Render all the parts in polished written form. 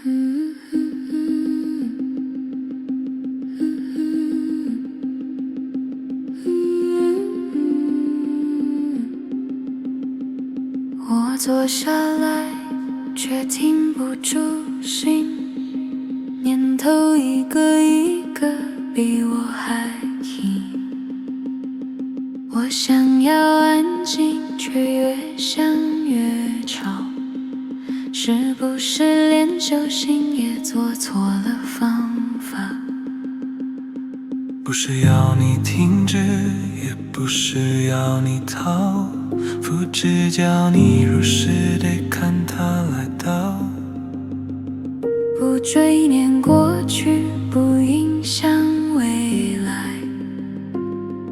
我坐下来，却停不住心，念头一个一个比我还硬。我想要安静，却越想越吵。是不是连修行也做错了方法？不是要你停止，也不是要你逃，不只叫你如实得看它来到。不追念过去，不影响未来。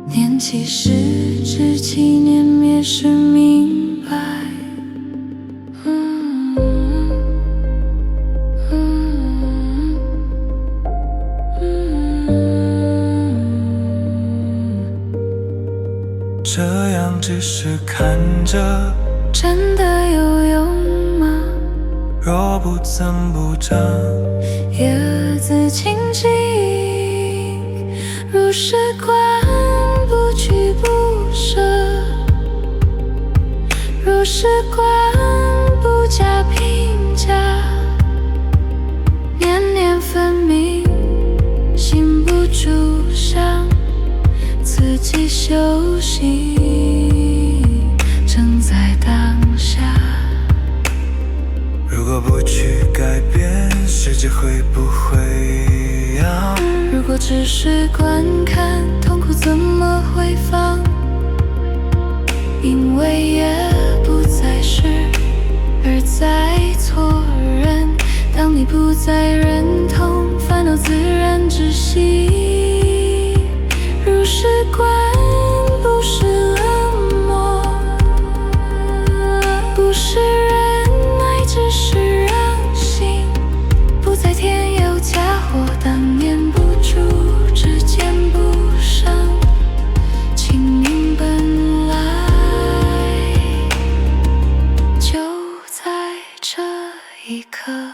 念起时，知起念灭时明白。这样只是看着，真的有用吗？若不增不长，叶子轻轻，如是观，不惧不舍，如是观，不加评价，念念分明，心不住想，自己修行正在当下。如果不去改变，世界会不会一样？如果只是观看，痛苦怎么会放？因为也不再是，而在错认。当你不再认同，烦恼自然窒息。如是观，不是冷漠，不是忍耐，只是让心不再添油加火。当念不住，只见不生，清明本来就在这一刻。